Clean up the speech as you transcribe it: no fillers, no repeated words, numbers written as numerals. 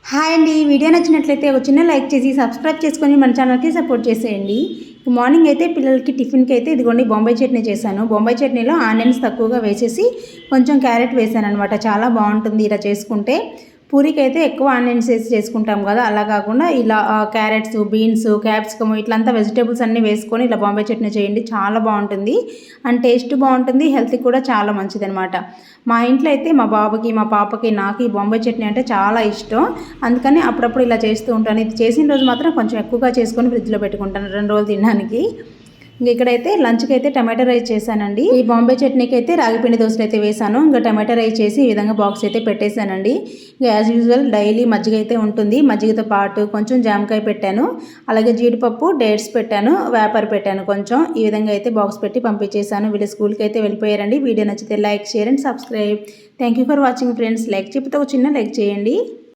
Hi అండి. Video నచ్చినట్లయితే ఒక చిన్న లైక్ చేసి సబ్స్క్రైబ్ చేసుకొని మన ఛానల్కి సపోర్ట్ చేసేయండి. మార్నింగ్ అయితే పిల్లలకి టిఫిన్కి అయితే ఇదిగోండి బొంబాయి చట్నీ చేశాను. బొంబాయి చట్నీలో ఆనియన్స్ తక్కువగా వేసేసి కొంచెం క్యారెట్ వేసాను అనమాట. చాలా బాగుంటుంది ఇలా చేసుకుంటే. పూరికి అయితే ఎక్కువ ఆనియన్స్ వేసి చేసుకుంటాం కదా, అలా కాకుండా ఇలా క్యారెట్స్, బీన్స్, క్యాప్సికమ్ ఇట్లంతా వెజిటేబుల్స్ అన్నీ వేసుకొని ఇలా బాంబే చట్నీ చేయండి. చాలా బాగుంటుంది అండ్ టేస్ట్ బాగుంటుంది, హెల్త్కి కూడా చాలా మంచిదనమాట. మా ఇంట్లో అయితే మా బాబుకి, మా పాపకి, నాకు ఈ బొంబాయి చట్నీ అంటే చాలా ఇష్టం. అందుకని అప్పుడప్పుడు ఇలా చేస్తూ ఉంటాను. ఇది చేసిన రోజు మాత్రం కొంచెం ఎక్కువగా చేసుకొని ఫ్రిడ్జ్లో పెట్టుకుంటాను 2 రోజులు తినడానికి. ఇంక ఇక్కడైతే లంచ్కి అయితే టమాటో రైస్ చేశానండి. ఈ బాంబే చట్నీకి అయితే రాగిపిండి దోశలు అయితే వేసాను. ఇంకా టమాటో రైస్ చేసి ఈ విధంగా బాక్స్ అయితే పెట్టేశానండి. ఇంకా యాజ్ యూజువల్ డైలీ మజ్జిగ అయితే ఉంటుంది. మజ్జిగతో పాటు కొంచెం జామకాయ పెట్టాను, అలాగే జీడిపప్పు, డేట్స్ పెట్టాను, వేపర్ పెట్టాను కొంచెం. ఈ విధంగా అయితే బాక్స్ పెట్టి పంపించేశాను. వీళ్ళు స్కూల్కి అయితే వెళ్ళిపోయారండి. వీడియో నచ్చితే like, share and subscribe. Thank you for watching friends. Like చెప్తే ఒక చిన్న లైక్ చేయండి.